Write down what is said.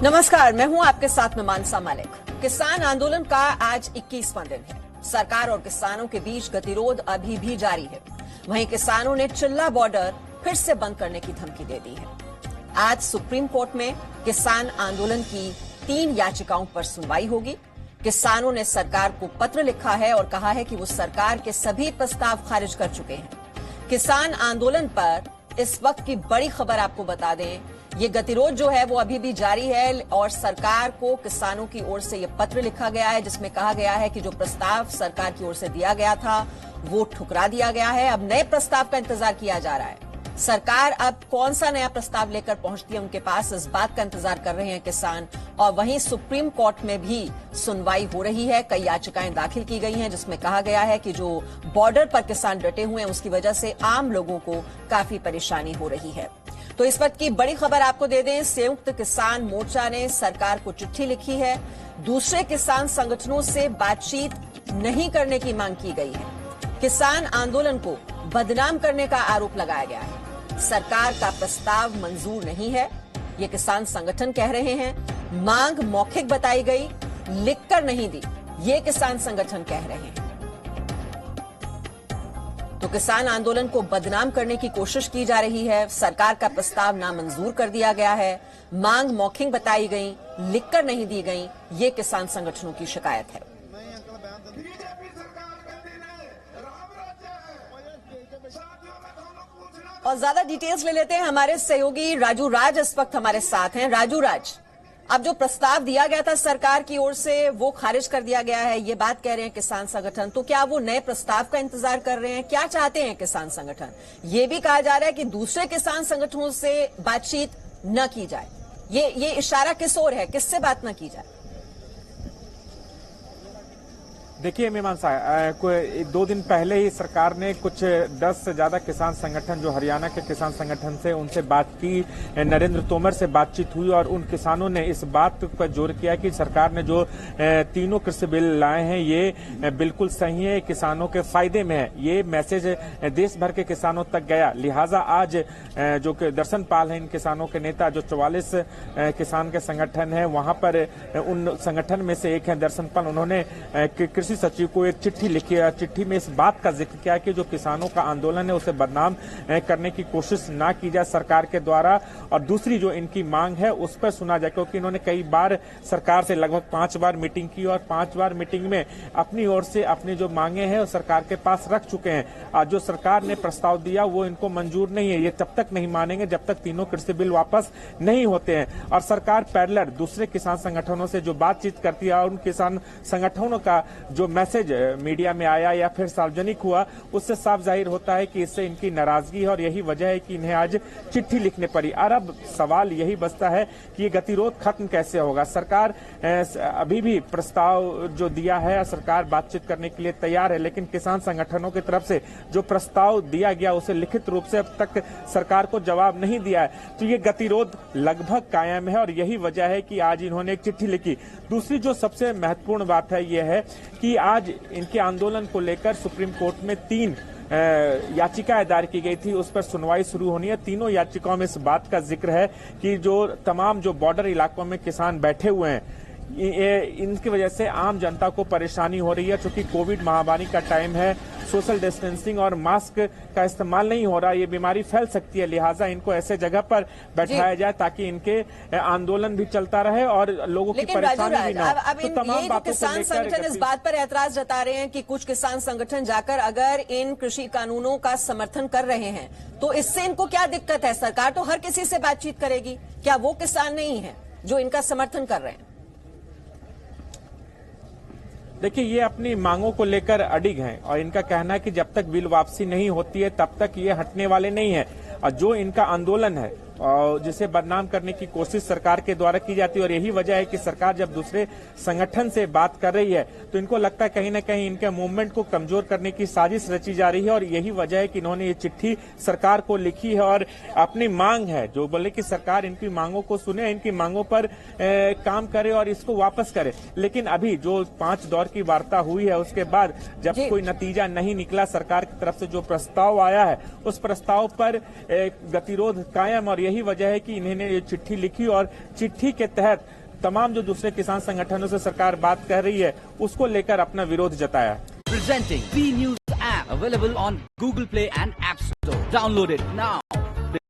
नमस्कार, मैं हूं आपके साथ में मानसा मालिक। किसान आंदोलन का आज 21वां दिन है। सरकार और किसानों के बीच गतिरोध अभी भी जारी है। वहीं किसानों ने चिल्ला बॉर्डर फिर से बंद करने की धमकी दे दी है। आज सुप्रीम कोर्ट में किसान आंदोलन की 3 याचिकाओं पर सुनवाई होगी। किसानों ने सरकार को पत्र लिखा है और कहा है कि वो सरकार के सभी प्रस्ताव खारिज कर चुके हैं। किसान आंदोलन पर इस वक्त की बड़ी खबर आपको बता दें, ये गतिरोध जो है वो अभी भी जारी है और सरकार को किसानों की ओर से ये पत्र लिखा गया है जिसमें कहा गया है कि जो प्रस्ताव सरकार की ओर से दिया गया था वो ठुकरा दिया गया है। अब नए प्रस्ताव का इंतजार किया जा रहा है। सरकार अब कौन सा नया प्रस्ताव लेकर पहुंचती है उनके पास, इस बात का इंतजार कर रहे हैं किसान। और वहीं सुप्रीम कोर्ट में भी सुनवाई हो रही है। कई याचिकाएं दाखिल की गई हैं जिसमें कहा गया है कि जो बॉर्डर पर किसान डटे हुए हैं उसकी वजह से आम लोगों को काफी परेशानी हो रही है। तो इस वक्त की बड़ी खबर आपको दे दें, संयुक्त किसान मोर्चा ने सरकार को चिट्ठी लिखी है। दूसरे किसान संगठनों से बातचीत नहीं करने की मांग की गई है। किसान आंदोलन को बदनाम करने का आरोप लगाया गया है। सरकार का प्रस्ताव मंजूर नहीं है, ये किसान संगठन कह रहे हैं। मांग मौखिक बताई गई, लिखकर नहीं दी, ये किसान संगठन कह रहे हैं। तो किसान आंदोलन को बदनाम करने की कोशिश की जा रही है। सरकार का प्रस्ताव नामंजूर कर दिया गया है। मांग मौखिक बताई गई, लिखकर नहीं दी गई, ये किसान संगठनों की शिकायत है। और ज्यादा डिटेल्स ले लेते हैं, हमारे सहयोगी राजू राज इस वक्त हमारे साथ हैं। राजू राज, अब जो प्रस्ताव दिया गया था सरकार की ओर से वो खारिज कर दिया गया है, ये बात कह रहे हैं किसान संगठन। तो क्या वो नए प्रस्ताव का इंतजार कर रहे हैं? क्या चाहते हैं किसान संगठन? ये भी कहा जा रहा है कि दूसरे किसान संगठनों से बातचीत न की जाए। ये इशारा किस ओर है, किससे बात न की जाए? देखिए मीमांसा, 2 दिन पहले ही सरकार ने कुछ 10 से ज्यादा किसान संगठन जो हरियाणा के किसान संगठन से उनसे बात की। नरेंद्र तोमर से बातचीत हुई और उन किसानों ने इस बात पर जोर किया कि सरकार ने जो 3 कृषि बिल लाए हैं ये बिल्कुल सही है, किसानों के फायदे में है। ये मैसेज देश भर के किसानों तक गया। लिहाजा आज जो दर्शन पाल है इन किसानों के नेता, जो 44 किसान के संगठन है वहां पर उन संगठन में से एक है दर्शन पाल, उन्होंने कृषि सचिव को एक चिट्ठी लिखी है। चिट्ठी में इस बात का जिक्र किया कि जो किसानों का आंदोलन है उसे बदनाम करने की कोशिश ना की जाए सरकार के द्वारा, और दूसरी जो इनकी मांग है उस पर सुना जाए, क्योंकि इन्होंने कई बार सरकार से लगभग 5 बार मीटिंग की और 5 बार मीटिंग में अपनी ओर से अपनी जो मांगे हैं सरकार के पास रख चुके हैं। जो सरकार ने प्रस्ताव दिया वो इनको मंजूर नहीं है। ये तब तक नहीं मानेंगे जब तक 3 कृषि बिल वापस नहीं होते हैं। और सरकार पैरेलल दूसरे किसान संगठनों से जो बातचीत करती है और उन किसान संगठनों का जो मैसेज मीडिया में आया या फिर सार्वजनिक हुआ उससे साफ जाहिर होता है कि इससे इनकी नाराजगी है और यही वजह है कि इन्हें आज चिट्ठी लिखने पड़ी। और अब सवाल यही बचता है कि ये गतिरोध खत्म कैसे होगा। सरकार अभी भी प्रस्ताव जो दिया है, सरकार बातचीत करने के लिए तैयार है, लेकिन किसान संगठनों की तरफ से जो प्रस्ताव दिया गया उसे लिखित रूप से अब तक सरकार को जवाब नहीं दिया है। तो ये गतिरोध लगभग कायम है और यही वजह है कि आज इन्होंने एक चिट्ठी लिखी। दूसरी जो सबसे महत्वपूर्ण बात है यह है कि आज इनके आंदोलन को लेकर सुप्रीम कोर्ट में 3 याचिकाएं दायर की गई थी, उस पर सुनवाई शुरू होनी है। तीनों याचिकाओं में इस बात का जिक्र है कि जो तमाम जो बॉर्डर इलाकों में किसान बैठे हुए हैं इनकी वजह से आम जनता को परेशानी हो रही है। चूंकि कोविड महामारी का टाइम है, सोशल डिस्टेंसिंग और मास्क का इस्तेमाल नहीं हो रहा, ये बीमारी फैल सकती है। लिहाजा इनको ऐसे जगह पर बैठाया जाए ताकि इनके आंदोलन भी चलता रहे और लोगों की परेशानी भी ना हो। तो तमाम बातों किसान संगठन इस बात पर ऐतराज जता रहे हैं कि कुछ किसान संगठन जाकर अगर इन कृषि कानूनों का समर्थन कर रहे हैं तो इससे इनको क्या दिक्कत है? सरकार तो हर किसी से बातचीत करेगी, क्या वो किसान नहीं है जो इनका समर्थन कर रहे हैं? देखिए, ये अपनी मांगों को लेकर अडिग हैं और इनका कहना है कि जब तक बिल वापसी नहीं होती है तब तक ये हटने वाले नहीं है। और जो इनका आंदोलन है जिसे बदनाम करने की कोशिश सरकार के द्वारा की जाती है और यही वजह है कि सरकार जब दूसरे संगठन से बात कर रही है तो इनको लगता है कहीं ना कहीं इनके मूवमेंट को कमजोर करने की साजिश रची जा रही है। और यही वजह है कि इन्होंने ये चिट्ठी सरकार को लिखी है और अपनी मांग है जो बोले कि सरकार इनकी मांगों को सुने, इनकी मांगों पर काम करे और इसको वापस करे। लेकिन अभी जो 5 दौर की वार्ता हुई है उसके बाद जब कोई नतीजा नहीं निकला, सरकार की तरफ से जो प्रस्ताव आया है उस प्रस्ताव पर गतिरोध कायम और यही वजह है कि इन्होंने ये चिट्ठी लिखी और चिट्ठी के तहत तमाम जो दूसरे किसान संगठनों से सरकार बात कर रही है उसको लेकर अपना विरोध जताया। Presenting B News app available on Google Play and App Store. Download it now.